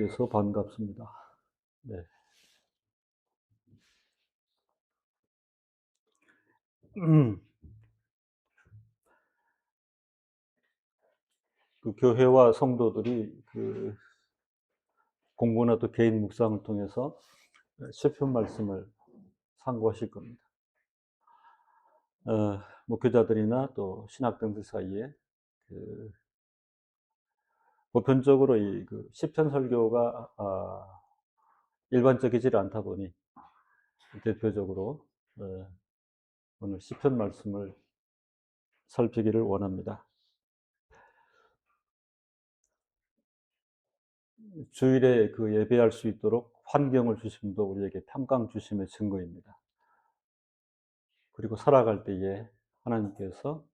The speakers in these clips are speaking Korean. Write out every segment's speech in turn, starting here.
그래서 반갑습니다. 네. 그 교회와 성도들이 그 공부나 또 개인 묵상을 통해서 시편 말씀을 상고하실 겁니다. 목회자들이나 또 신학생들 사이에 그 보편적으로 이 그 시편 설교가 일반적이지 않다 보니 대표적으로 오늘 시편 말씀을 살피기를 원합니다. 주일에 그 예배할 수 있도록 환경을 주심도 우리에게 평강 주심의 증거입니다. 그리고 살아갈 때에 하나님께서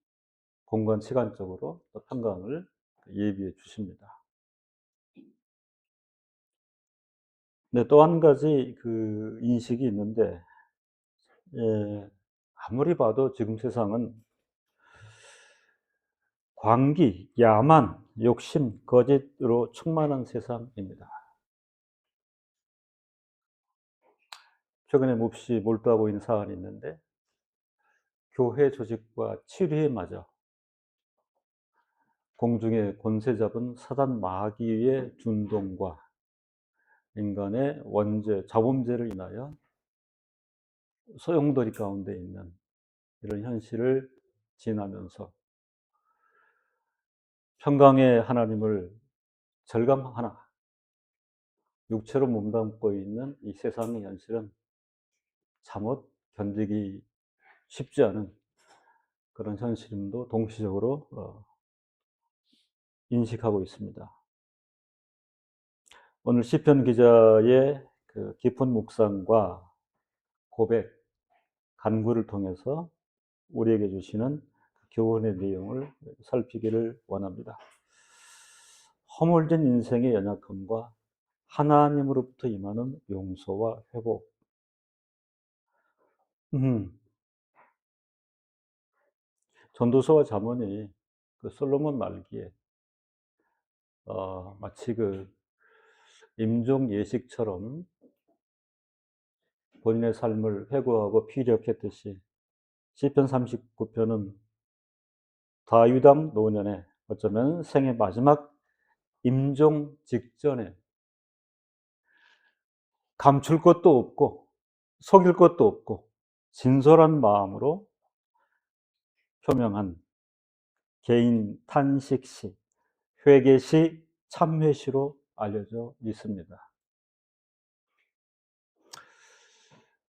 공간 시간적으로 또 평강을 예비해 주십니다. 네, 또 한 가지 그 인식이 있는데, 예, 아무리 봐도 지금 세상은 광기, 야만, 욕심, 거짓으로 충만한 세상입니다. 최근에 몹시 몰두하고 있는 사안이 있는데, 교회 조직과 치리마저 공중에 권세 잡은 사단 마귀의 준동과 인간의 원죄, 자범죄를 인하여 소용돌이 가운데 있는 이런 현실을 지나면서 평강의 하나님을 절감하나 육체로 몸담고 있는 이 세상의 현실은 잠옷 견디기 쉽지 않은 그런 현실임도 동시적으로 인식하고 있습니다. 오늘 시편 기자의 그 깊은 묵상과 고백, 간구를 통해서 우리에게 주시는 교훈의 내용을 살피기를 원합니다. 허물진 인생의 연약함과 하나님으로부터 임하는 용서와 회복. 전도서와 잠언이 그 솔로몬 말기에 마치 그 임종 예식처럼 본인의 삶을 회고하고 피력했듯이 시편 39편은 다윗왕 노년에 어쩌면 생애 마지막 임종 직전에 감출 것도 없고 속일 것도 없고 진솔한 마음으로 표명한 개인 탄식시, 회개시, 참회시로 알려져 있습니다.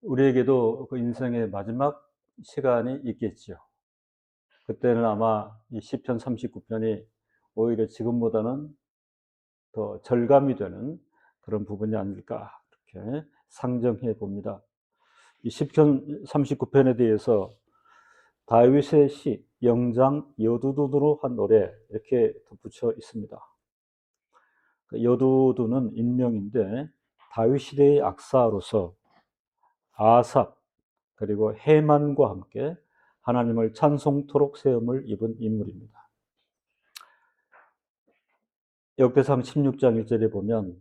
우리에게도 그 인생의 마지막 시간이 있겠지요. 그때는 아마 이 시편 39편이 오히려 지금보다는 더 절감이 되는 그런 부분이 아닐까 이렇게 상정해 봅니다. 이 시편 39편에 대해서 다윗의 시, 영장, 여두둔으로 한 노래 이렇게 덧붙여 있습니다. 여두둔은 인명인데 다윗 시대의 악사로서 아삽 그리고 해만과 함께 하나님을 찬송토록 세움을 입은 인물입니다. 역대상 16장 1절에 보면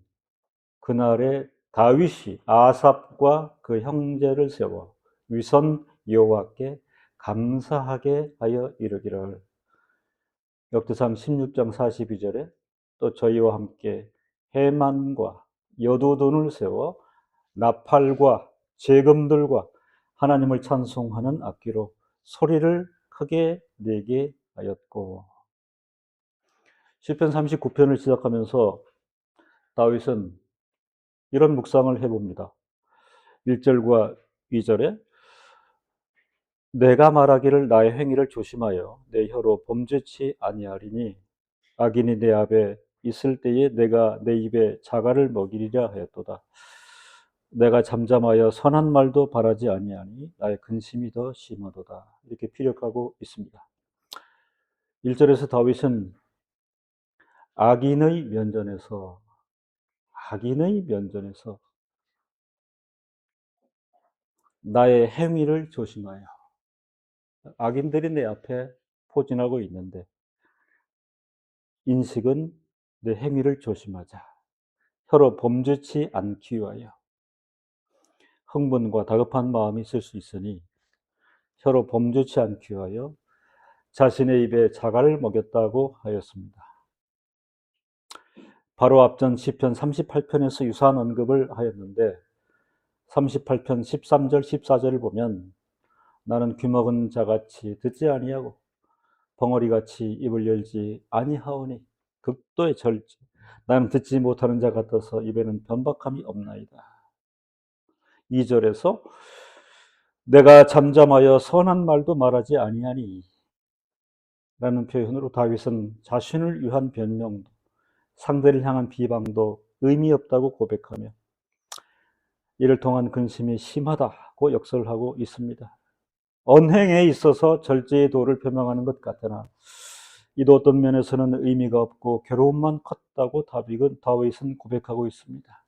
그날에 다윗이 아삽과 그 형제를 세워 위선 여호와께 감사하게 하여 이르기를. 역대상 16장 42절에 또 저희와 함께 해만과 여두둔을 세워 나팔과 재금들과 하나님을 찬송하는 악기로 소리를 크게 내게 하였고. 시편 39편을 시작하면서 다윗은 이런 묵상을 해봅니다. 1절과 2절에 내가 말하기를 나의 행위를 조심하여 내 혀로 범죄치 아니하리니 악인이 내 앞에 있을 때에 내가 내 입에 자갈을 먹이리라 하였도다. 내가 잠잠하여 선한 말도 바라지 아니하니 나의 근심이 더 심하도다. 이렇게 피력하고 있습니다. 1절에서 다윗은 악인의 면전에서 나의 행위를 조심하여. 악인들이 내 앞에 포진하고 있는데 인식은 내 행위를 조심하자. 혀로 범죄치 않기 위하여 흥분과 다급한 마음이 있을 수 있으니 혀로 범죄치 않기 위하여 자신의 입에 자갈을 먹였다고 하였습니다. 바로 앞전 시편 38편에서 유사한 언급을 하였는데 38편 13절 14절을 보면 나는 귀먹은 자같이 듣지 아니하고 벙어리같이 입을 열지 아니하오니 극도의 절제 나는 듣지 못하는 자 같아서 입에는 변박함이 없나이다. 2절에서 내가 잠잠하여 선한 말도 말하지 아니하니 라는 표현으로 다윗은 자신을 위한 변명도 상대를 향한 비방도 의미 없다고 고백하며 이를 통한 근심이 심하다고 역설하고 있습니다. 언행에 있어서 절제의 도를 표명하는 것 같으나 이도 어떤 면에서는 의미가 없고 괴로움만 컸다고 다윗은 고백하고 있습니다.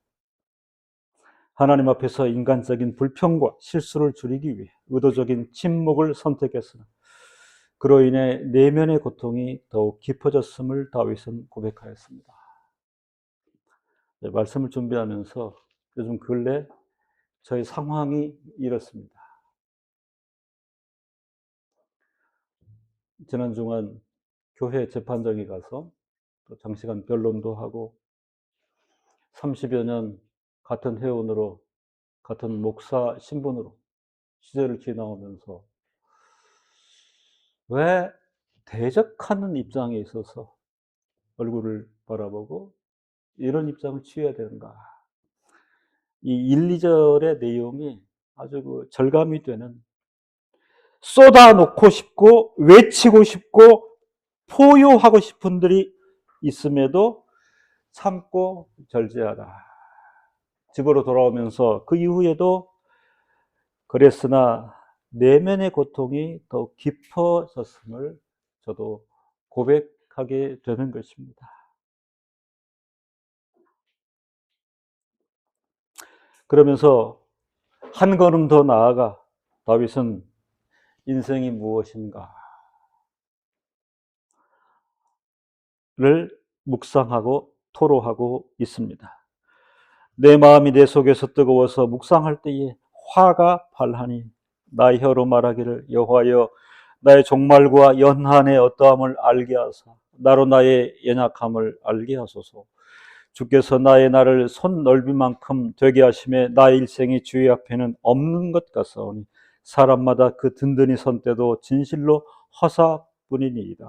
하나님 앞에서 인간적인 불평과 실수를 줄이기 위해 의도적인 침묵을 선택했으나 그로 인해 내면의 고통이 더욱 깊어졌음을 다윗은 고백하였습니다. 말씀을 준비하면서 요즘 근래 저희 상황이 이렇습니다. 지난 주간 교회 재판정에 가서 또 장시간 변론도 하고 30여 년 같은 회원으로 같은 목사 신분으로 시절을 지나오면서 왜 대적하는 입장에 있어서 얼굴을 바라보고 이런 입장을 취해야 되는가. 이 1, 2절의 내용이 아주 절감이 되는 쏟아놓고 싶고 외치고 싶고 포효하고 싶은 들이 있음에도 참고 절제하다. 집으로 돌아오면서 그 이후에도 그랬으나 내면의 고통이 더욱 깊어졌음을 저도 고백하게 되는 것입니다. 그러면서 한 걸음 더 나아가 다윗은 인생이 무엇인가를 묵상하고 토로하고 있습니다. 내 마음이 내 속에서 뜨거워서 묵상할 때에 화가 발하니 나의 혀로 말하기를 여호와여 나의 종말과 연한의 어떠함을 알게 하사 나로 나의 연약함을 알게 하소서. 주께서 나의 날을 손 넓이만큼 되게 하심에 나의 일생이 주의 앞에는 없는 것 같사오니 사람마다 그 든든히 선 때도 진실로 허사뿐이니이다.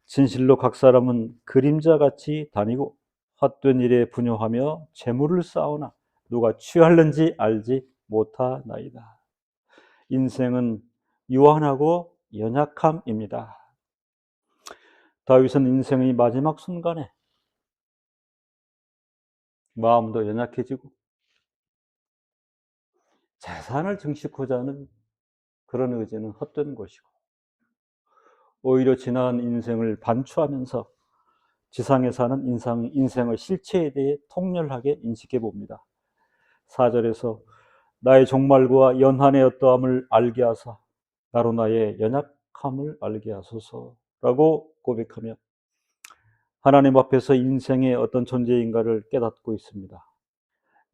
진실로 각 사람은 그림자같이 다니고 헛된 일에 분효하며 재물을 쌓으나 누가 취할는지 알지 못하나이다. 인생은 유한하고 연약함입니다. 다윗은 인생의 마지막 순간에 마음도 연약해지고 재산을 증식하자 하는 그런 의지는 헛된 것이고 오히려 지난 인생을 반추하면서 지상에 사는 인생의 실체에 대해 통렬하게 인식해 봅니다. 4절에서 나의 종말과 연한의 어떠함을 알게 하사 나로 나의 연약함을 알게 하소서라고 고백하며 하나님 앞에서 인생의 어떤 존재인가를 깨닫고 있습니다.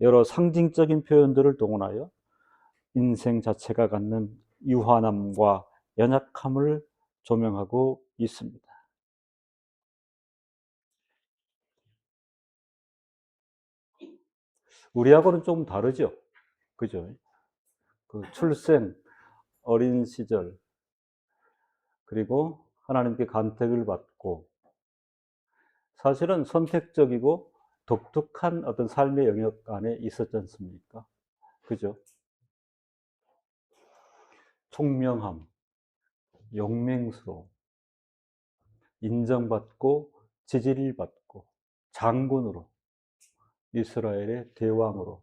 여러 상징적인 표현들을 동원하여 인생 자체가 갖는 유한함과 연약함을 조명하고 있습니다. 우리하고는 좀 다르죠. 그죠? 그 출생, 어린 시절, 그리고 하나님께 간택을 받고 사실은 선택적이고 독특한 어떤 삶의 영역 안에 있었지 않습니까? 그죠? 총명함, 용맹스러움, 인정받고 지지를 받고 장군으로 이스라엘의 대왕으로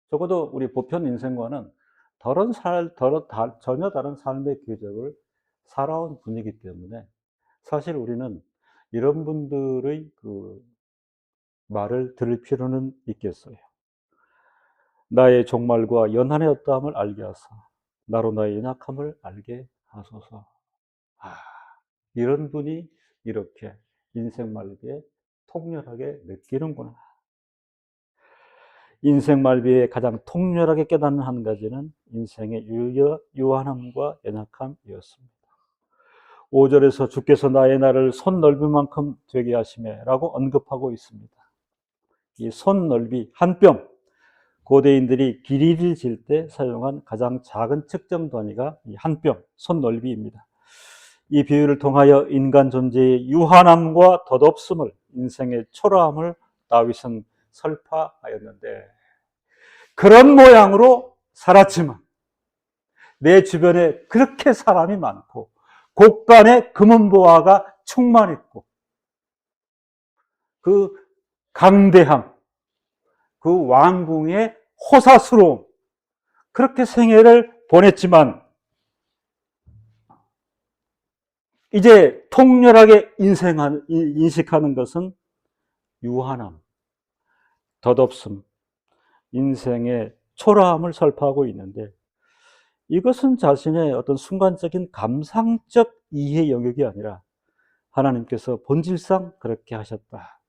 적어도 우리 보편 인생과는 전혀 다른 삶의 궤적을 살아온 분이기 때문에 사실 우리는 이런 분들의 그 말을 들을 필요는 있겠어요. 나의 종말과 연한의 어떠함을 알게 하사 나로 나의 연약함을 알게 하소서. 아, 이런 분이 이렇게 인생 말기에 통렬하게 느끼는구나. 인생 말비에 가장 통렬하게 깨닫는 한 가지는 인생의 유한함과 연약함이었습니다. 5절에서 주께서 나의 날을 손 넓은 만큼 되게 하시매 라고 언급하고 있습니다. 이 손 넓이, 한 뼘, 고대인들이 길이를 잴 때 사용한 가장 작은 측정 단위가 이 한 뼘, 손 넓이입니다. 이 비유를 통하여 인간 존재의 유한함과 덧없음을, 인생의 초라함을 다윗은 설파하였는데, 그런 모양으로 살았지만 내 주변에 그렇게 사람이 많고 곳간에 금은보화가 충만했고 그 강대함, 그 왕궁의 호사스러움, 그렇게 생애를 보냈지만 이제 통렬하게 인식하는 것은 유한함, 덧없음, 인생의 초라함을 설파하고 있는데, 이것은 자신의 어떤 순간적인 감상적 이해 영역이 아니라 하나님께서 본질상 그렇게 하셨다.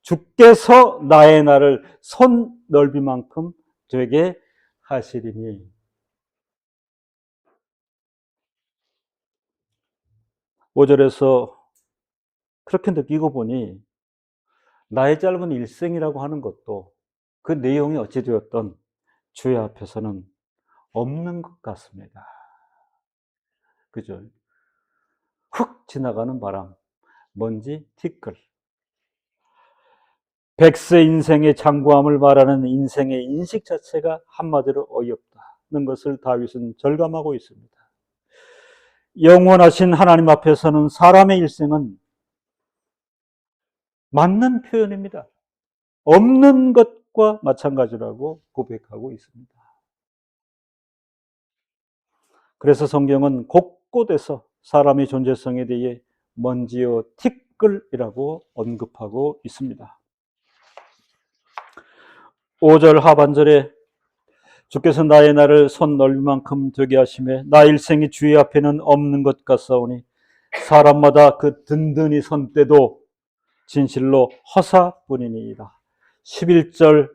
주께서 나의 날을 손 넓이만큼 되게 하시리니. 5절에서 그렇게 느끼고 보니 나의 짧은 일생이라고 하는 것도 그 내용이 어찌 되었던 주의 앞에서는 없는 것 같습니다. 그죠? 훅 지나가는 바람, 먼지 티끌. 백세 인생의 장구함을 말하는 인생의 인식 자체가 한마디로 어이없다는 것을 다윗은 절감하고 있습니다. 영원하신 하나님 앞에서는 사람의 일생은 맞는 표현입니다. 없는 것과 마찬가지라고 고백하고 있습니다. 그래서 성경은 곳곳에서 사람의 존재성에 대해 먼지요 티끌이라고 언급하고 있습니다. 5절 하반절에 주께서 나의 날을 손 넓이만큼 되게 하시매 나 일생이 주의 앞에는 없는 것 같사오니 사람마다 그 든든히 선 때도 진실로 허사뿐이니이다. 11절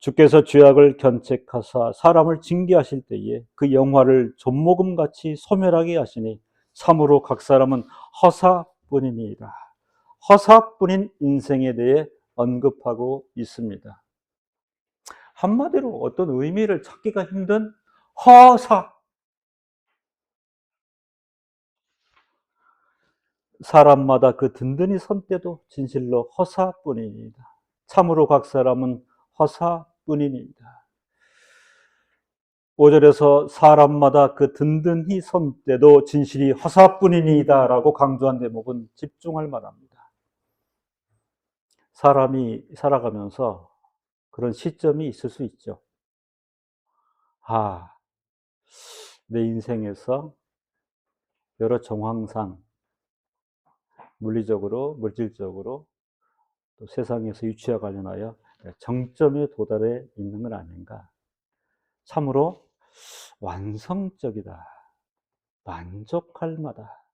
주께서 죄악을 견책하사 사람을 징계하실 때에 그 영화를 좀모금같이 소멸하게 하시니 참으로 각 사람은 허사뿐이니이다. 허사뿐인 인생에 대해 언급하고 있습니다. 한마디로 어떤 의미를 찾기가 힘든 허사. 사람마다 그 든든히 선 때도 진실로 허사뿐이니이다. 참으로 각 사람은 허사뿐이니이다. 5절에서 사람마다 그 든든히 선 때도 진실이 허사뿐이니이다 라고 강조한 대목은 집중할 만합니다. 사람이 살아가면서 그런 시점이 있을 수 있죠. 아, 내 인생에서 여러 정황상 물리적으로, 물질적으로, 또 세상에서 유치와 관련하여 정점에 도달해 있는 건 아닌가. 참으로 완성적이다. 만족할 만하다.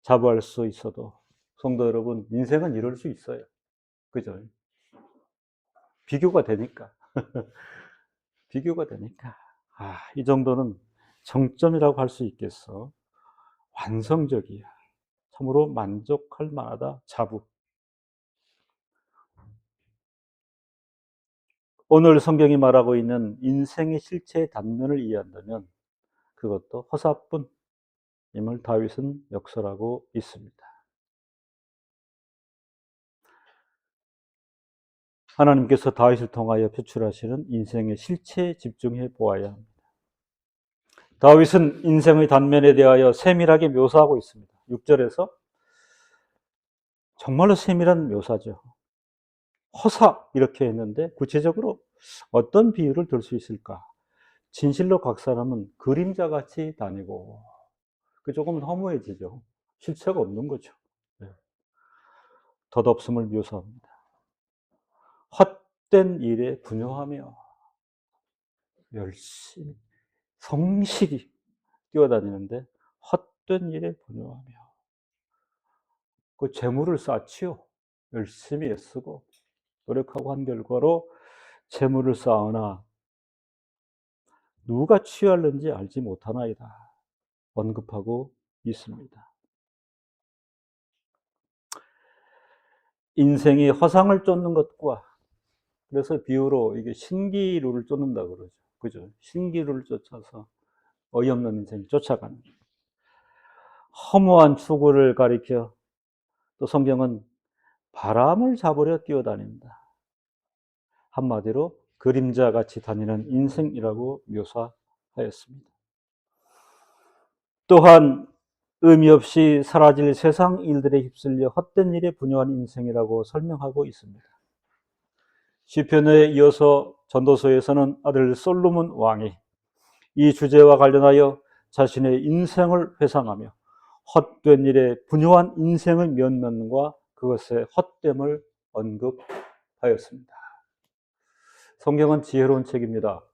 자부할 수 있어도 성도 여러분, 인생은 이럴 수 있어요. 그죠? 비교가 되니까. 비교가 되니까. 아, 이 정도는 정점이라고 할 수 있겠어. 완성적이야. 참으로 만족할 만하다. 자부. 오늘 성경이 말하고 있는 인생의 실체의 단면을 이해한다면 그것도 허사뿐임을 다윗은 역설하고 있습니다. 하나님께서 다윗을 통하여 표출하시는 인생의 실체에 집중해 보아야 합니다. 다윗은 인생의 단면에 대하여 세밀하게 묘사하고 있습니다. 6절에서 정말로 세밀한 묘사죠. 허사 이렇게 했는데 구체적으로 어떤 비유를 들 수 있을까? 진실로 각 사람은 그림자같이 다니고, 그 조금 허무해지죠. 실체가 없는 거죠. 네. 덧없음을 묘사합니다. 헛된 일에 분효하며 열심히 성실히 뛰어다니는데 헛된 일에 분효하며, 그 재물을 쌓지요. 열심히 애쓰고 노력하고 한 결과로 재물을 쌓으나 누가 취하는지 알지 못하나이다. 언급하고 있습니다. 인생이 허상을 쫓는 것과, 그래서 비유로 이게 신기루를 쫓는다 그러죠. 그죠? 신기루를 쫓아서 어이없는 인생 쫓아가는 허무한 추구를 가리켜 또 성경은 바람을 잡으려 뛰어다닌다. 한마디로 그림자같이 다니는 인생이라고 묘사하였습니다. 또한 의미 없이 사라질 세상 일들에 휩쓸려 헛된 일에 분요한 인생이라고 설명하고 있습니다. 시편에 이어서 전도서에서는 아들 솔로몬 왕이 이 주제와 관련하여 자신의 인생을 회상하며 헛된 일에 분요한 인생의 면면과 그것의 헛됨을 언급하였습니다. 성경은 지혜로운 책입니다.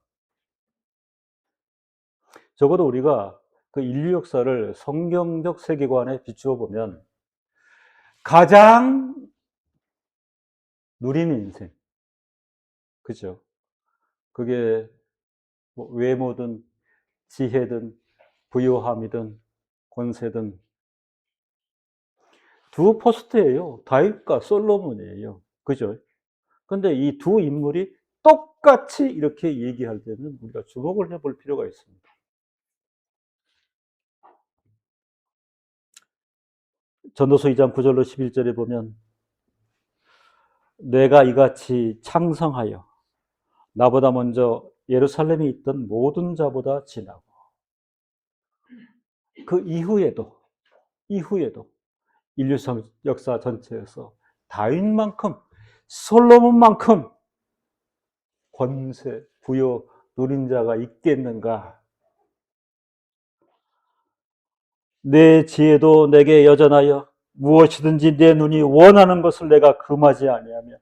적어도 우리가 그 인류 역사를 성경적 세계관에 비추어 보면 가장 누리는 인생, 그죠? 그게 뭐 외모든 지혜든 부요함이든 권세든 두 포스트예요. 다윗과 솔로몬이에요. 그죠? 근데 이 두 인물이 똑같이 이렇게 얘기할 때는 우리가 주목을 해볼 필요가 있습니다. 전도서 2장 9절로 11절에 보면 내가 이같이 창성하여 나보다 먼저 예루살렘에 있던 모든 자보다 지나고 그 이후에도 인류 역사 전체에서 다윗만큼 솔로몬만큼 권세, 부요, 누린 자가 있겠는가? 내 지혜도 내게 여전하여 무엇이든지 내 눈이 원하는 것을 내가 금하지 아니하며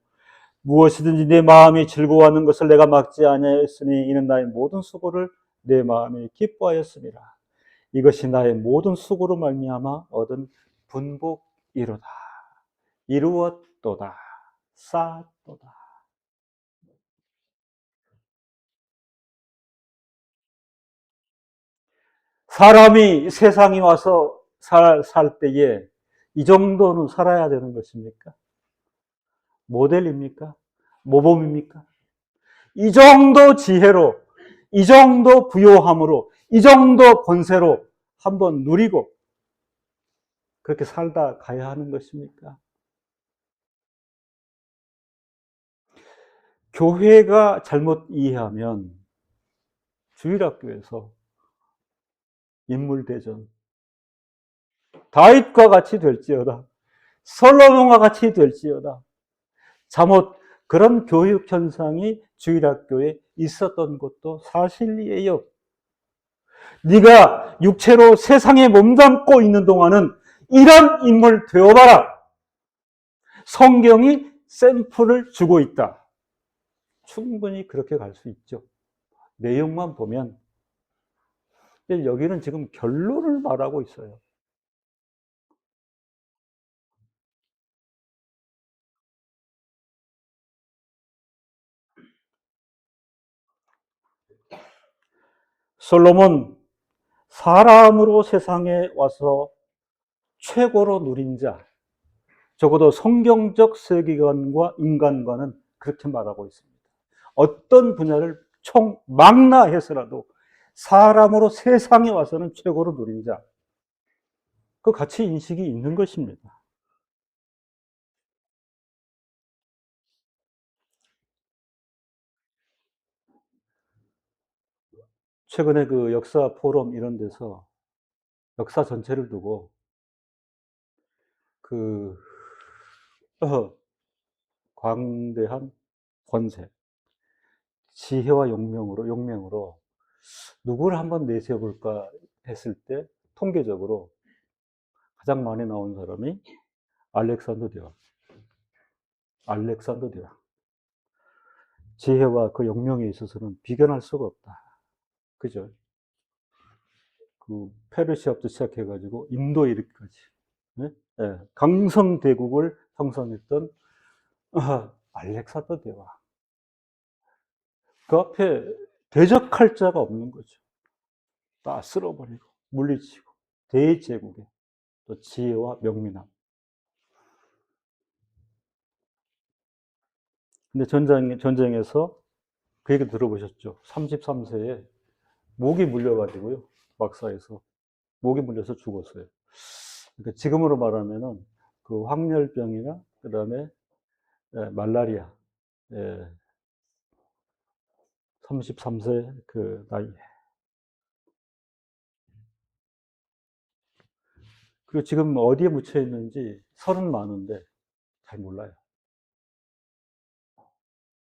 무엇이든지 내 마음이 즐거워하는 것을 내가 막지 아니하였으니 이는 나의 모든 수고를 내 마음이 기뻐하였습니다. 이것이 나의 모든 수고로 말미암아 얻은 분복이로다. 이루었도다. 쌓았도다. 사람이 세상에 와서 살 때에 이 정도는 살아야 되는 것입니까? 모델입니까? 모범입니까? 이 정도 지혜로, 이 정도 부요함으로, 이 정도 권세로 한번 누리고 그렇게 살다 가야 하는 것입니까? 교회가 잘못 이해하면 주일학교에서 인물대전, 다윗과 같이 될지어다, 솔로몬과 같이 될지어다, 잘못 그런 교육 현상이 주일학교에 있었던 것도 사실이에요. 네가 육체로 세상에 몸담고 있는 동안은 이런 인물 되어봐라. 성경이 샘플을 주고 있다. 충분히 그렇게 갈 수 있죠. 내용만 보면. 여기는 지금 결론을 말하고 있어요. 솔로몬, 사람으로 세상에 와서 최고로 누린 자, 적어도 성경적 세계관과 인간과는 그렇게 말하고 있습니다. 어떤 분야를 총망라해서라도 사람으로 세상에 와서는 최고로 누린 자, 그 가치 인식이 있는 것입니다. 최근에 그 역사 포럼 이런 데서 역사 전체를 두고 그 광대한 권세, 지혜와 용맹으로 누구를 한번 내세워 볼까 했을 때 통계적으로 가장 많이 나온 사람이 알렉산더 대왕. 알렉산더 대왕. 지혜와 그 용명에 있어서는 비견할 수가 없다. 그죠? 그 페르시아부터 시작해 가지고 인도 이르기까지, 네? 네. 강성대국을 형성했던 알렉산더 대왕. 그 앞에 대적할 자가 없는 거죠. 다 쓸어버리고 물리치고 대제국의 또 지혜와 명민함. 근데 전쟁에서 그 얘기 들어보셨죠? 33세에 목이 물려가지고요. 막사에서 목이 물려서 죽었어요. 그러니까 지금으로 말하면은 그 황열병이나 그다음에 말라리아, 예, 33세 그 나이에. 그리고 지금 어디에 묻혀 있는지 설은 많은데 잘 몰라요.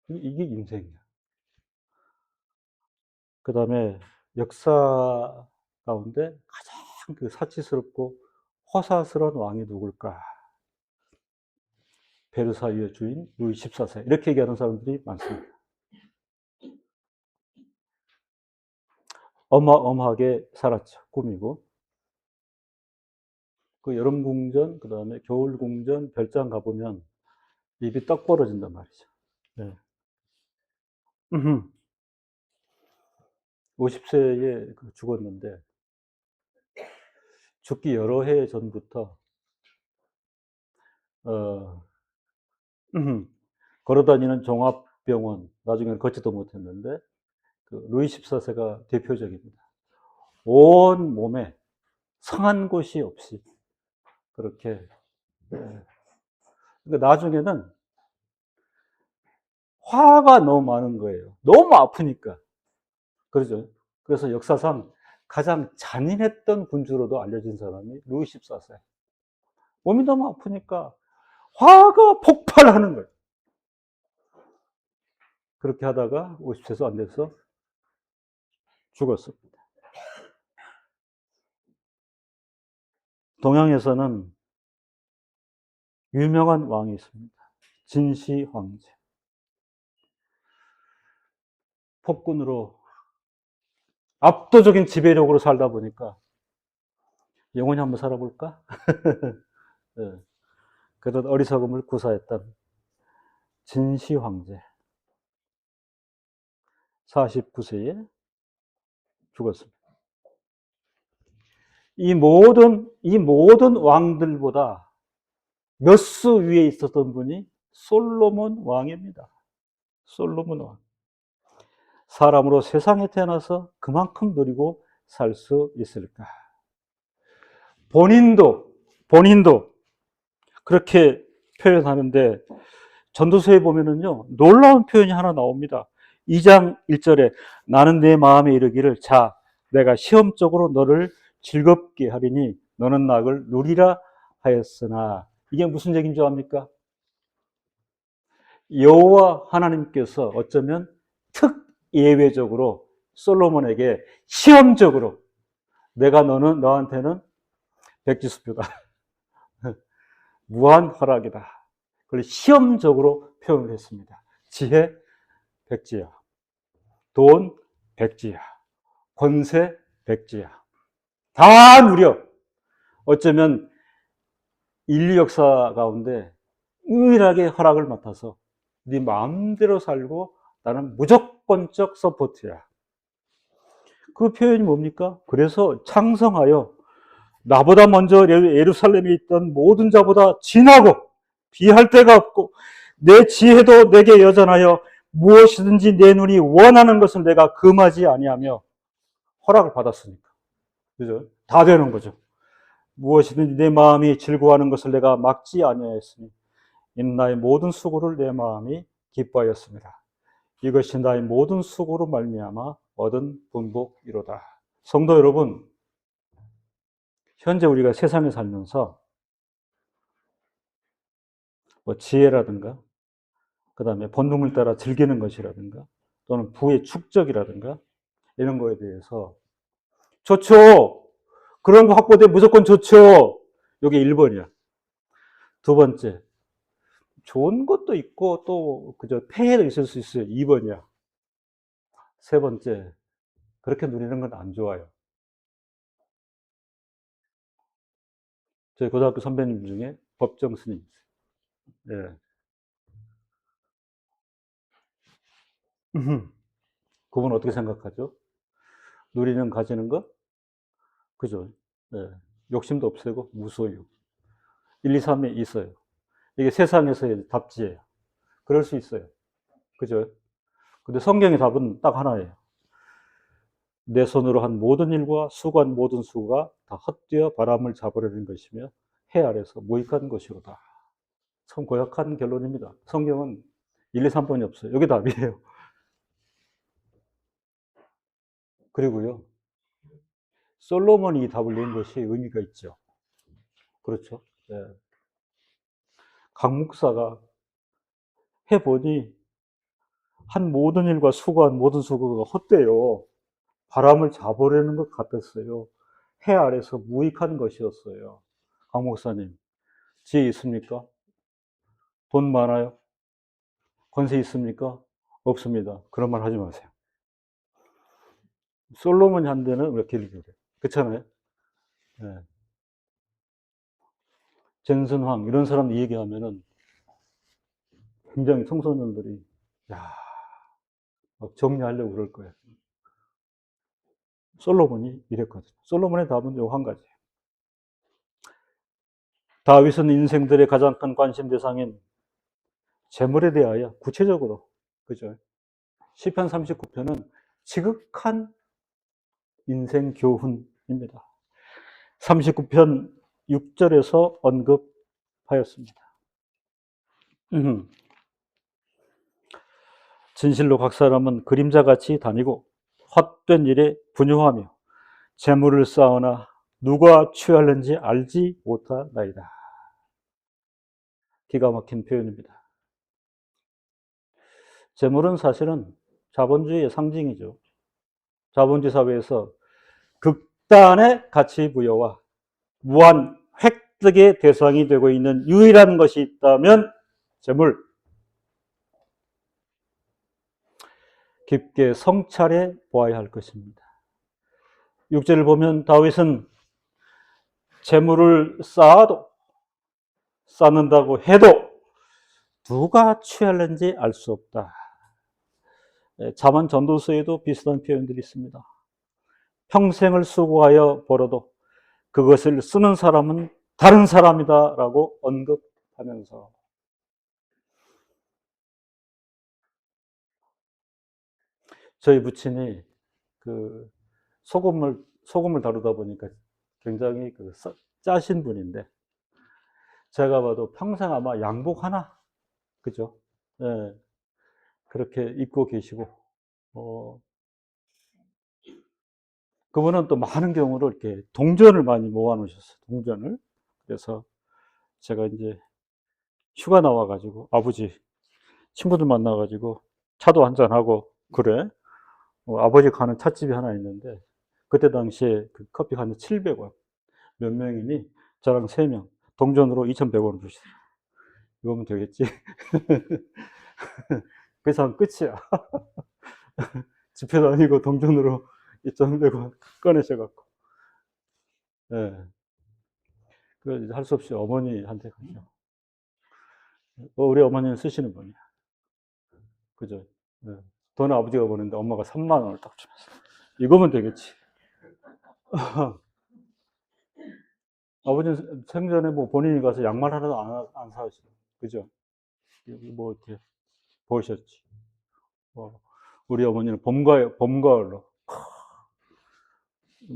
이게 인생이야. 그다음에 역사 가운데 가장 그 사치스럽고 허사스러운 왕이 누굴까? 베르사유의 주인 루이 14세. 이렇게 얘기하는 사람들이 많습니다. 어마어마하게 살았죠. 꾸미고. 그 여름 궁전, 그다음에 겨울 궁전, 별장 가보면 입이 떡 벌어진단 말이죠. 네. 50세에 죽었는데 죽기 여러 해 전부터 어, 걸어다니는 종합병원, 나중에는 걷지도 못했는데 그 루이 14세가 대표적입니다. 온 몸에 성한 곳이 없이 그렇게. 그러니까 나중에는 화가 너무 많은 거예요. 너무 아프니까. 그러죠. 그래서 역사상 가장 잔인했던 군주로도 알려진 사람이 루이 14세. 몸이 너무 아프니까 화가 폭발하는 거예요. 그렇게 하다가 50세도 안 돼서 죽었습니다. 동양에서는 유명한 왕이 있습니다. 진시 황제. 폭군으로 압도적인 지배력으로 살다 보니까 영원히 한번 살아볼까? 네. 그런 어리석음을 구사했던 진시 황제. 49세에 죽었습니다. 이 모든 왕들보다 몇 수 위에 있었던 분이 솔로몬 왕입니다. 솔로몬 왕. 사람으로 세상에 태어나서 그만큼 누리고 살 수 있을까? 본인도 그렇게 표현하는데 전도서에 보면은요, 놀라운 표현이 하나 나옵니다. 2장 1절에 나는 내 마음에 이르기를 자, 내가 시험적으로 너를 즐겁게 하리니 너는 낙을 누리라 하였으나 이게 무슨 얘기인 줄 압니까? 여호와 하나님께서 어쩌면 특 예외적으로 솔로몬에게 시험적으로 내가 너한테는 백지수표다. 무한 허락이다. 그걸 시험적으로 표현을 했습니다. 지혜 백지야. 돈 백지야. 권세 백지야. 다 누려. 어쩌면 인류 역사 가운데 유일하게 허락을 맡아서 네 마음대로 살고 나는 무조건적 서포트야. 그 표현이 뭡니까? 그래서 창성하여 나보다 먼저 예루살렘에 있던 모든 자보다 진하고 비할 데가 없고 내 지혜도 내게 여전하여 무엇이든지 내 눈이 원하는 것을 내가 금하지 아니하며 허락을 받았으니까. 그죠? 다 되는 거죠. 무엇이든지 내 마음이 즐거워하는 것을 내가 막지 아니하였으니 이는 나의 모든 수고를 내 마음이 기뻐하였습니다. 이것이 나의 모든 수고로 말미암아 얻은 분복이로다. 성도 여러분, 현재 우리가 세상에 살면서 뭐 지혜라든가 그다음에 본능을 따라 즐기는 것이라든가 또는 부의 축적이라든가 이런 거에 대해서 좋죠. 그런 거 확보돼 무조건 좋죠. 이게 1번이야. 두 번째, 좋은 것도 있고 또 그저 폐해도 있을 수 있어요. 2번이야. 세 번째, 그렇게 누리는 건 안 좋아요. 저희 고등학교 선배님 중에 법정 스님 있어요. 예. 그분 어떻게 생각하죠? 누리는 가지는 것? 그죠? 예. 욕심도 없애고 무소유. 1, 2, 3이 있어요. 이게 세상에서의 답지예요. 그럴 수 있어요. 그죠? 근데 성경의 답은 딱 하나예요. 내 손으로 한 모든 일과 수고한 모든 수고가 다 헛되어 바람을 잡으려는 것이며 해 아래서 무익한 것이로다. 참 고약한 결론입니다. 성경은 1, 2, 3번이 없어요. 여기 답이에요. 그리고요, 솔로몬이 이 답을 낸 것이 의미가 있죠. 그렇죠. 예. 각 목사가 해보니 한 모든 일과 수고한 모든 수고가 헛되요. 바람을 잡으려는 것 같았어요. 해 아래서 무익한 것이었어요. 강 목사님, 지혜 있습니까? 돈 많아요? 권세 있습니까? 없습니다. 그런 말 하지 마세요. 솔로몬이 한 데는 왜 길게 그래? 그렇잖아요. 네. 젠슨황 이런 사람 얘기하면은 굉장히 청소년들이 야, 막 정리하려고 그럴 거예요. 솔로몬이 이랬거든요. 솔로몬의 답은 요 한 가지. 다윗은 인생들의 가장 큰 관심 대상인 재물에 대하여 구체적으로 그죠? 시편 39편은 지극한 인생 교훈입니다. 39편 6절에서 언급하였습니다. 진실로 각 사람은 그림자같이 다니고 헛된 일에 분유하며 재물을 쌓으나 누가 취하는지 알지 못하나이다. 기가 막힌 표현입니다. 재물은 사실은 자본주의의 상징이죠. 자본주의 사회에서 극단의 가치 부여와 무한 획득의 대상이 되고 있는 유일한 것이 있다면 재물. 깊게 성찰해 보아야 할 것입니다. 6절을 보면 다윗은 재물을 쌓는다고 해도 누가 취할는지 알 수 없다. 자만 전도서에도 비슷한 표현들이 있습니다. 평생을 수고하여 벌어도 그것을 쓰는 사람은 다른 사람이다라고 언급하면서 저희 부친이 그 소금을 다루다 보니까 굉장히 짜신 분인데 제가 봐도 평생 아마 양복 하나 그죠? 예, 그렇게 입고 계시고 그분은 또 많은 경우로 이렇게 동전을 많이 모아 놓으셨어요. 동전을. 그래서 제가 이제 휴가 나와가지고 아버지 친구들 만나가지고 차도 한잔하고 그래. 아버지 가는 찻집이 하나 있는데 그때 당시에 그 커피 한 잔 700원. 몇 명이니? 저랑 3명. 동전으로 2,100원을 주시더라고요. 이거면 되겠지. 그래서 한 끝이야. 집회도 아니고 동전으로 2,100원 꺼내셔갖고. 예. 할 수 없이 어머니한테 가죠. 우리 어머니는 쓰시는 분이야. 그죠? 예. 돈은 아버지가 버는데 엄마가 3만 원을 딱 주면서. 이거면 되겠지. 아버지는 생전에 뭐 본인이 가서 양말 하나도 안 사시고. 그죠? 뭐 이렇게 보셨지. 우리 어머니는 봄가을로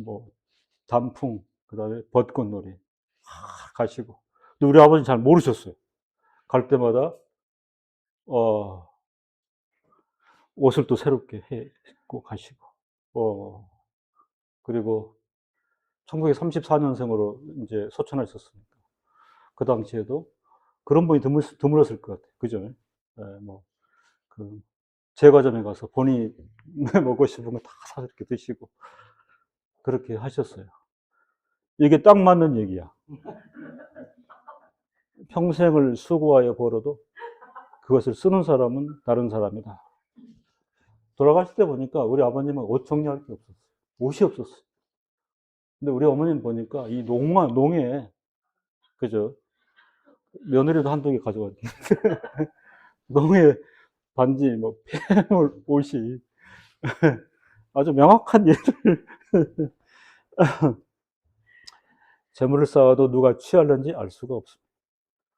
뭐 단풍, 그 다음에 벚꽃놀이 가시고. 근데 우리 아버지는 잘 모르셨어요. 갈 때마다, 어, 옷을 또 새롭게 해 입고 가시고. 어, 그리고 1934년생으로 이제 소천하셨으니까. 그 당시에도 그런 분이 드물었을 것 같아요. 그죠? 예, 뭐, 그, 제과점에 가서 본인이 먹고 싶은 거 다 사서 이렇게 드시고, 그렇게 하셨어요. 이게 딱 맞는 얘기야. 평생을 수고하여 벌어도 그것을 쓰는 사람은 다른 사람이다. 돌아가실 때 보니까 우리 아버님은 옷 정리할 게 없었어요. 옷이 없었어요. 근데 우리 어머님 보니까 이 농에, 그죠? 며느리도 한두 개 가져왔는데, 농에 반지, 뭐 폐물, 옷이 아주 명확한 예를 재물을 쌓아도 누가 취하는지 알 수가 없습니다.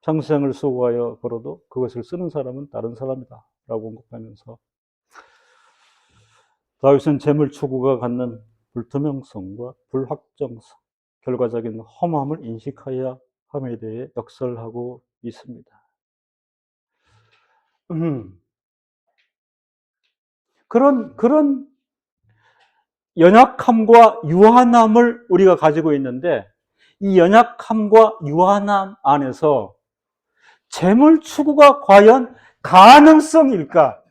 평생을 수고하여 벌어도 그것을 쓰는 사람은 다른 사람이다 라고 언급하면서 다윗은 재물 추구가 갖는 불투명성과 불확정성, 결과적인 허무함을 인식하여야 함에 대해 역설하고 있습니다. 그런 연약함과 유한함을 우리가 가지고 있는데 이 연약함과 유한함 안에서 재물 추구가 과연 가능성일까?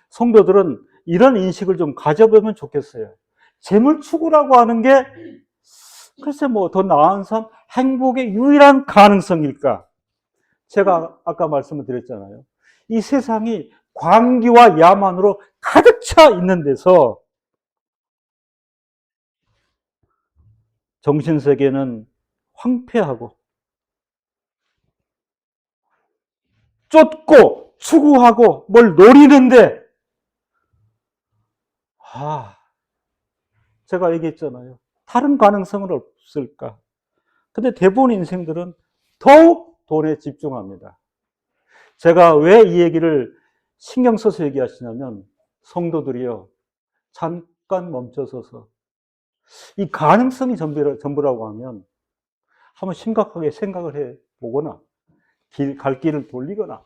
성도들은 이런 인식을 좀 가져보면 좋겠어요. 재물 추구라고 하는 게 글쎄 뭐 더 나은 삶, 행복의 유일한 가능성일까? 제가 아까 말씀을 드렸잖아요. 이 세상이 광기와 야만으로 가득 차 있는 데서 정신세계는 황폐하고 쫓고 추구하고 뭘 노리는데 제가 얘기했잖아요. 다른 가능성은 없을까? 근데 대부분 인생들은 더욱 돈에 집중합니다. 제가 왜 이 얘기를 신경 써서 얘기하시냐면 성도들이요. 잠깐 멈춰서서 이 가능성이 전부라고 하면 한번 심각하게 생각을 해 보거나 갈 길을 돌리거나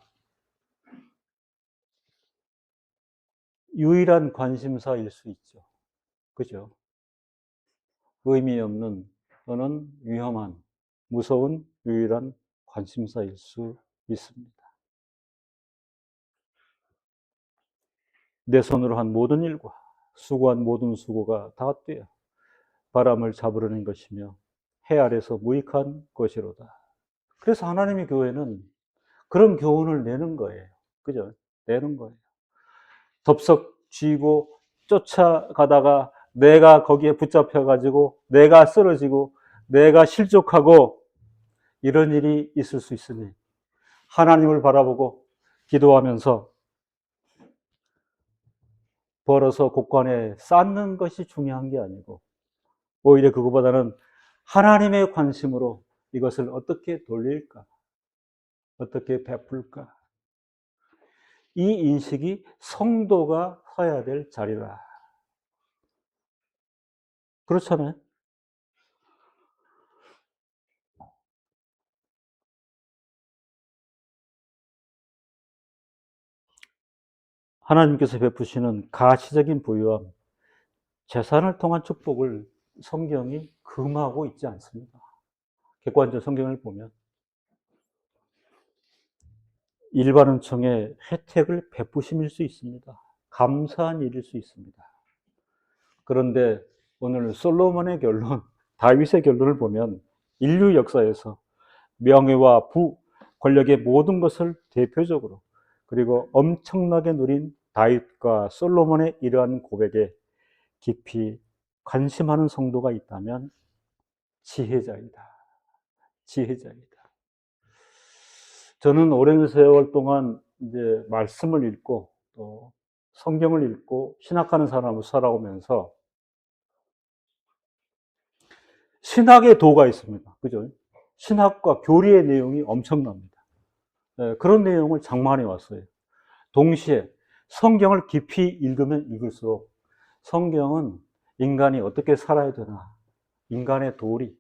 유일한 관심사일 수 있죠. 그죠? 의미 없는 또는 위험한, 무서운 유일한 관심사일 수 있습니다. 내 손으로 한 모든 일과 수고한 모든 수고가 다 헛되어 바람을 잡으려는 것이며 해 아래서 무익한 것이로다. 그래서 하나님의 교회는 그런 교훈을 내는 거예요. 그죠? 내는 거예요. 덥석 쥐고 쫓아가다가 내가 거기에 붙잡혀가지고 내가 쓰러지고 내가 실족하고 이런 일이 있을 수 있으니 하나님을 바라보고 기도하면서 벌어서 곳간에 쌓는 것이 중요한 게 아니고 오히려 그거보다는 하나님의 관심으로 이것을 어떻게 돌릴까? 어떻게 베풀까? 이 인식이 성도가 서야 될 자리다. 그렇잖아요. 하나님께서 베푸시는 가시적인 부유함, 재산을 통한 축복을 성경이 금하고 있지 않습니다. 객관적 성경을 보면 일반 은총의 혜택을 베푸심일 수 있습니다. 감사한 일일 수 있습니다. 그런데 오늘 솔로몬의 결론, 다윗의 결론을 보면 인류 역사에서 명예와 부, 권력의 모든 것을 대표적으로 그리고 엄청나게 누린 다윗과 솔로몬의 이러한 고백에 깊이 관심하는 성도가 있다면 지혜자이다. 지혜자이다. 저는 오랜 세월 동안 이제 말씀을 읽고 또 성경을 읽고 신학하는 사람으로 살아오면서 신학의 도가 있습니다. 그죠? 신학과 교리의 내용이 엄청납니다. 그런 내용을 장만해 왔어요. 동시에 성경을 깊이 읽으면 읽을수록 성경은 인간이 어떻게 살아야 되나, 인간의 도리,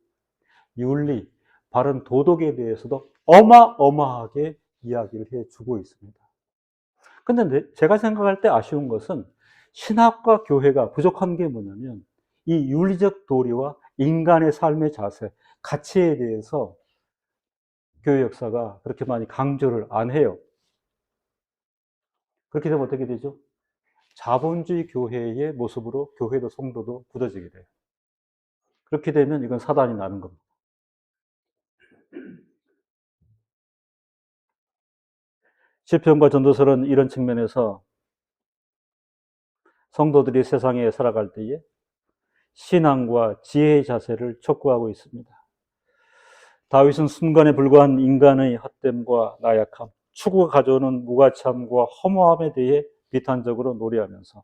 윤리, 바른 도덕에 대해서도 어마어마하게 이야기를 해주고 있습니다. 근데 제가 생각할 때 아쉬운 것은 신학과 교회가 부족한 게 뭐냐면 이 윤리적 도리와 인간의 삶의 자세, 가치에 대해서 교회 역사가 그렇게 많이 강조를 안 해요. 그렇게 되면 어떻게 되죠? 자본주의 교회의 모습으로 교회도 성도도 굳어지게 돼요. 그렇게 되면 이건 사단이 나는 겁니다. 시편과 전도서는 이런 측면에서 성도들이 세상에 살아갈 때에 신앙과 지혜의 자세를 촉구하고 있습니다. 다윗은 순간에 불과한 인간의 헛됨과 나약함, 추구가 가져오는 무가치함과 허무함에 대해 비탄적으로 노래하면서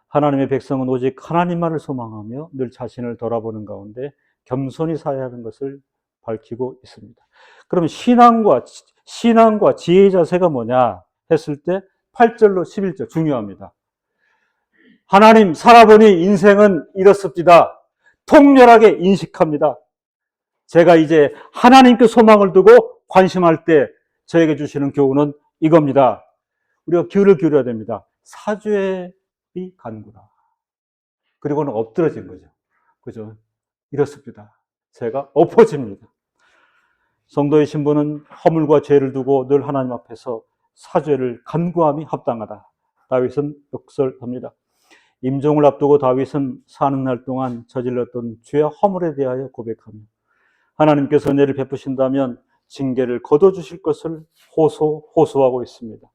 하나님의 백성은 오직 하나님만을 소망하며 늘 자신을 돌아보는 가운데 겸손히 살아야 하는 것을 밝히고 있습니다. 그럼 신앙과 지혜의 자세가 뭐냐 했을 때 8절로 11절 중요합니다. 하나님 살아보니 인생은 이렇습니다. 통렬하게 인식합니다. 제가 이제 하나님께 소망을 두고 관심할 때 저에게 주시는 교훈은 이겁니다. 우리가 귀를 기울여야 됩니다. 사죄의 간구라. 그리고는 엎드러진 거죠. 그죠? 이렇습니다. 제가 엎어집니다. 성도의 신분은 허물과 죄를 두고 늘 하나님 앞에서 사죄를 간구함이 합당하다. 다윗은 역설합니다. 임종을 앞두고 다윗은 사는 날 동안 저질렀던 죄와 허물에 대하여 고백하며 하나님께서 은혜를 베푸신다면 징계를 거둬주실 것을 호소하고 있습니다.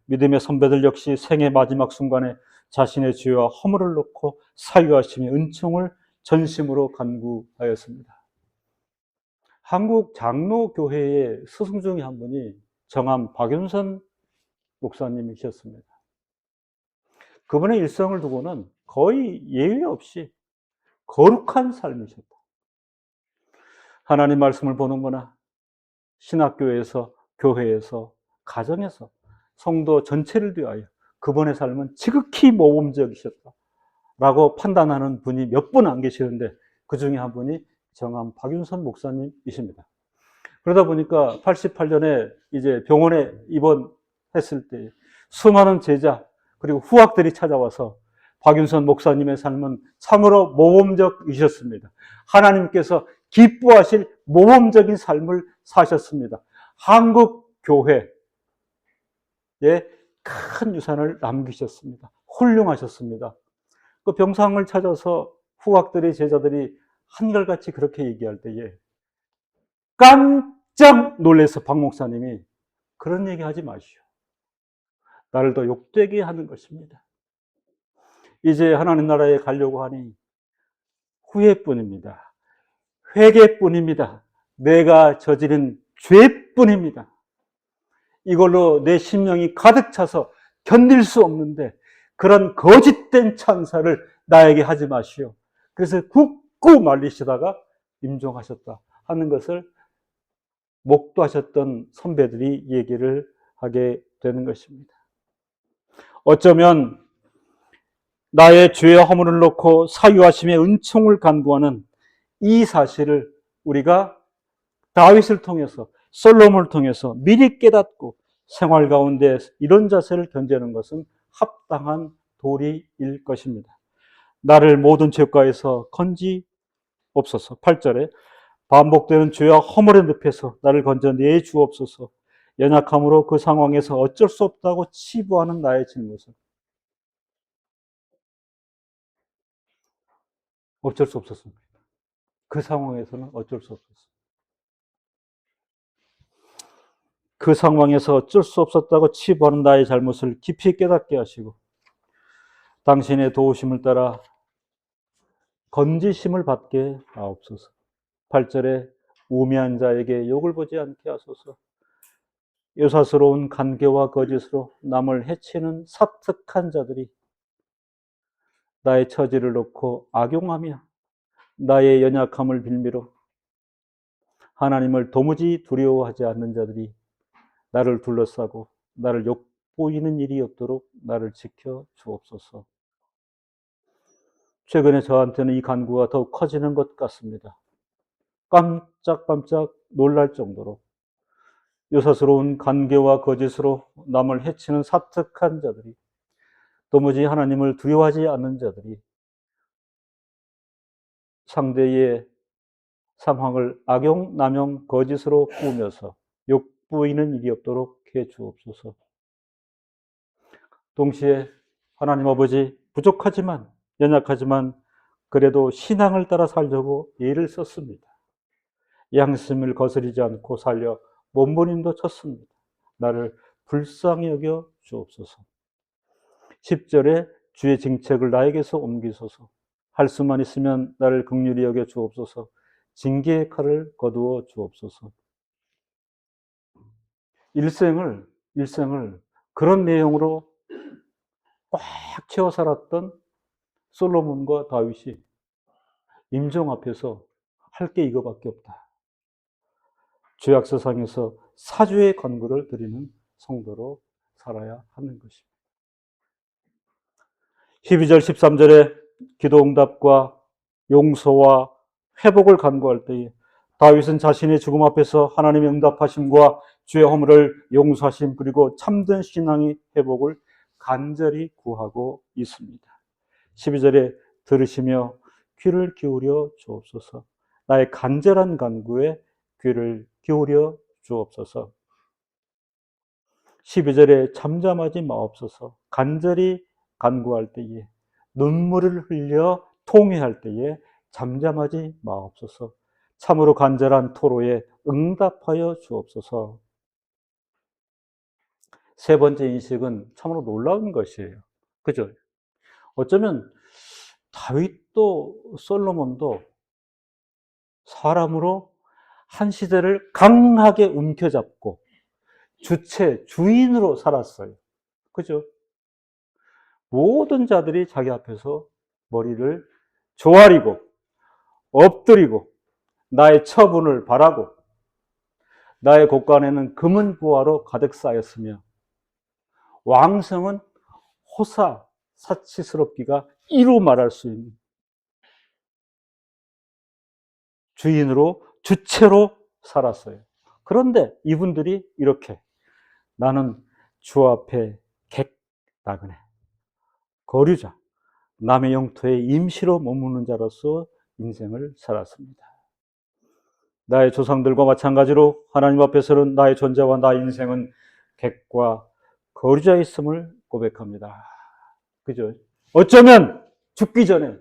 믿음의 선배들 역시 생의 마지막 순간에 자신의 죄와 허물을 놓고 사유하시며 은총을 전심으로 간구하였습니다. 한국 장로교회의 스승 중에 한 분이 정암 박윤선 목사님이셨습니다. 그분의 일생을 두고는 거의 예외 없이 거룩한 삶이셨다. 하나님 말씀을 보는구나. 신학교에서, 교회에서, 가정에서, 성도 전체를 위하여 그분의 삶은 지극히 모범적이셨다. 라고 판단하는 분이 몇 분 안 계시는데 그 중에 한 분이 정암 박윤선 목사님이십니다. 그러다 보니까 88년에 이제 병원에 입원했을 때 수많은 제자 그리고 후학들이 찾아와서 박윤선 목사님의 삶은 참으로 모범적이셨습니다. 하나님께서 기뻐하실 모범적인 삶을 사셨습니다. 한국 교회에 큰 유산을 남기셨습니다. 훌륭하셨습니다. 그 병상을 찾아서 후학들이 제자들이 한결같이 그렇게 얘기할 때에 깜짝 놀라서 박 목사님이 그런 얘기 하지 마시오. 나를 더 욕되게 하는 것입니다. 이제 하나님 나라에 가려고 하니 후회뿐입니다. 회개뿐입니다. 내가 저지른 죄뿐입니다. 이걸로 내 심령이 가득 차서 견딜 수 없는데 그런 거짓된 찬사를 나에게 하지 마시오. 그래서 굳고 말리시다가 임종하셨다 하는 것을 목도하셨던 선배들이 얘기를 하게 되는 것입니다. 어쩌면 나의 죄와 허물을 놓고 사유하심의 은총을 간구하는 이 사실을 우리가 다윗을 통해서 솔로몬을 통해서 미리 깨닫고 생활 가운데 이런 자세를 견제하는 것은 합당한 도리일 것입니다. 나를 모든 죄가에서 건지옵소서. 8절에 반복되는 죄와 허물의 늪에서 나를 건져내 주옵소서. 연약함으로 그 상황에서 어쩔 수 없다고 치부하는 나의 질못은 어쩔 수 없었습니다. 그 상황에서는 어쩔 수 없었습니다. 그 상황에서 어쩔 수 없었다고 치부하는 나의 잘못을 깊이 깨닫게 하시고 당신의 도우심을 따라 건지심을 받게 하옵소서. 8절에 우매한 자에게 욕을 보지 않게 하소서. 요사스러운 간계와 거짓으로 남을 해치는 사특한 자들이 나의 처지를 놓고 악용하며 나의 연약함을 빌미로 하나님을 도무지 두려워하지 않는 자들이 나를 둘러싸고 나를 욕보이는 일이 없도록 나를 지켜 주옵소서. 최근에 저한테는 이 간구가 더욱 커지는 것 같습니다. 깜짝깜짝 놀랄 정도로 요사스러운 간계와 거짓으로 남을 해치는 사특한 자들이 도무지 하나님을 두려워하지 않는 자들이 상대의 상황을 악용, 남용, 거짓으로 꾸며서 욕보이는 일이 없도록 해 주옵소서. 동시에 하나님 아버지 부족하지만 연약하지만 그래도 신앙을 따라 살려고 애를 썼습니다. 양심을 거스리지 않고 살려 몸부림도 쳤습니다. 나를 불쌍히 여겨 주옵소서. 10절에 주의 징책을 나에게서 옮기소서. 할 수만 있으면 나를 긍휼히 여겨 주옵소서. 징계의 칼을 거두어 주옵소서. 일생을 그런 내용으로 꽉 채워 살았던 솔로몬과 다윗이 임종 앞에서 할 게 이거밖에 없다. 죄악세상에서 사죄의 간구를 드리는 성도로 살아야 하는 것입니다. 12절 13절에 기도 응답과 용서와 회복을 간구할 때에 다윗은 자신의 죽음 앞에서 하나님의 응답하심과 죄의 허물을 용서하심 그리고 참된 신앙의 회복을 간절히 구하고 있습니다. 12절에 들으시며 귀를 기울여 주옵소서. 나의 간절한 간구에 귀를 기울여 주옵소서. 12절에 잠잠하지 마옵소서. 간절히 간구할 때에 눈물을 흘려 통회할 때에 잠잠하지 마옵소서. 참으로 간절한 토로에 응답하여 주옵소서. 세 번째 인식은 참으로 놀라운 것이에요. 그죠? 어쩌면 다윗도 솔로몬도 사람으로 한 시대를 강하게 움켜잡고 주인으로 살았어요. 그죠? 모든 자들이 자기 앞에서 머리를 조아리고 엎드리고 나의 처분을 바라고 나의 곳간에는 금은 보화로 가득 쌓였으며 왕성은 호사 사치스럽기가 이루 말할 수 있는 주인으로 주체로 살았어요. 그런데 이분들이 이렇게 나는 주 앞에 객 나그네 거류자 남의 영토에 임시로 머무는 자로서 인생을 살았습니다. 나의 조상들과 마찬가지로 하나님 앞에서는 나의 존재와 나의 인생은 객과 거류자 있음을 고백합니다. 그죠? 어쩌면 죽기 전에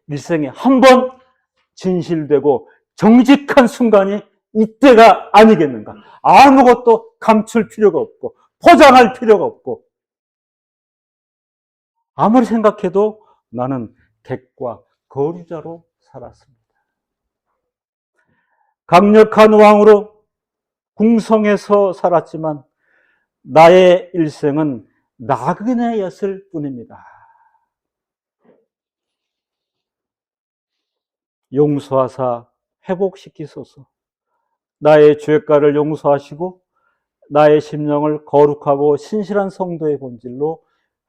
일생에 한 번 진실되고 정직한 순간이 이때가 아니겠는가. 아무것도 감출 필요가 없고 포장할 필요가 없고 아무리 생각해도 나는 객과 거류자로 살았습니다. 강력한 왕으로 궁성에서 살았지만 나의 일생은 나그네였을 뿐입니다. 용서하사 회복시키소서. 나의 죄가를 용서하시고 나의 심령을 거룩하고 신실한 성도의 본질로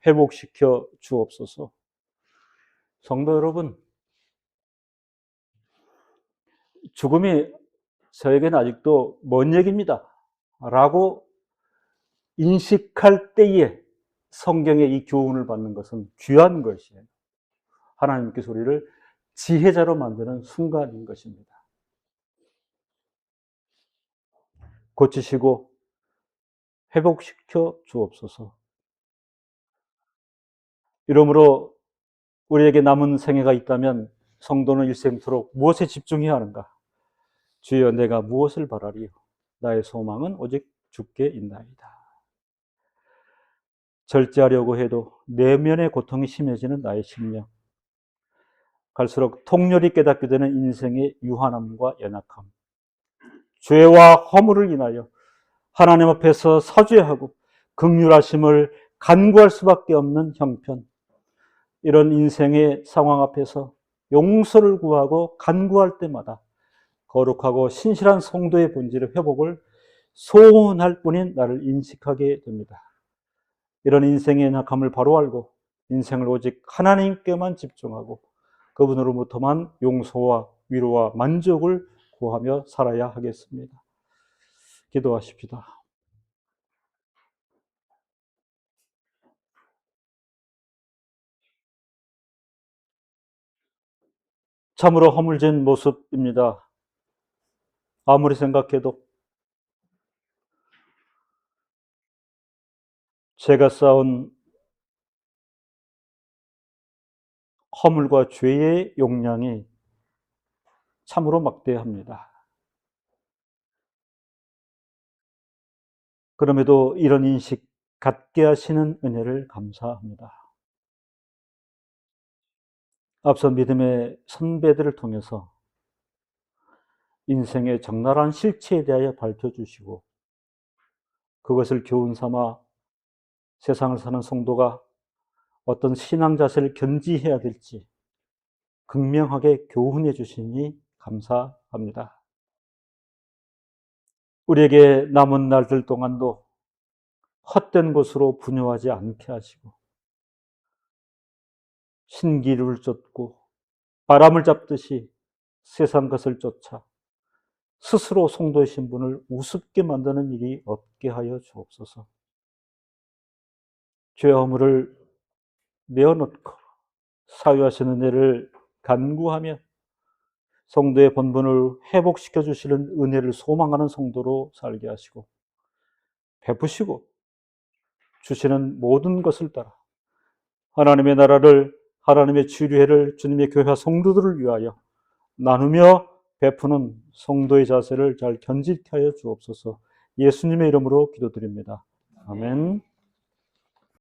회복시켜 주옵소서. 성도 여러분, 죽음이 저에게는 아직도 먼 얘기입니다. 라고 인식할 때에 성경의 이 교훈을 받는 것은 귀한 것이에요. 하나님께서 우리를 지혜자로 만드는 순간인 것입니다. 고치시고 회복시켜 주옵소서. 이러므로 우리에게 남은 생애가 있다면 성도는 일생토록 무엇에 집중해야 하는가? 주여 내가 무엇을 바라리요? 나의 소망은 오직 주께 있나이다. 절제하려고 해도 내면의 고통이 심해지는 나의 심령. 갈수록 통렬히 깨닫게 되는 인생의 유한함과 연약함. 죄와 허물을 인하여 하나님 앞에서 사죄하고 긍휼하심을 간구할 수밖에 없는 형편. 이런 인생의 상황 앞에서 용서를 구하고 간구할 때마다 거룩하고 신실한 성도의 본질의 회복을 소원할 뿐인 나를 인식하게 됩니다. 이런 인생의 연약함을 바로 알고 인생을 오직 하나님께만 집중하고 그분으로부터만 용서와 위로와 만족을 구하며 살아야 하겠습니다. 기도하십시다. 참으로 허물진 모습입니다. 아무리 생각해도 제가 쌓은 허물과 죄의 용량이 참으로 막대합니다. 그럼에도 이런 인식 갖게 하시는 은혜를 감사합니다. 앞선 믿음의 선배들을 통해서 인생의 적나라한 실체에 대하여 밝혀주시고 그것을 교훈 삼아 세상을 사는 성도가 어떤 신앙 자세를 견지해야 될지 극명하게 교훈해 주시니 감사합니다. 우리에게 남은 날들 동안도 헛된 것으로 분요하지 않게 하시고 신기루를 쫓고 바람을 잡듯이 세상 것을 쫓아 스스로 성도의 신분을 우습게 만드는 일이 없게 하여 주옵소서. 죄 허물을 내어놓고 사유하시는 은혜를 간구하며 성도의 본분을 회복시켜 주시는 은혜를 소망하는 성도로 살게 하시고 베푸시고 주시는 모든 것을 따라 하나님의 나라를, 하나님의 주류회를, 주님의 교회와 성도들을 위하여 나누며 베푸는 성도의 자세를 잘 견지케 하여 주옵소서. 예수님의 이름으로 기도드립니다. 아멘.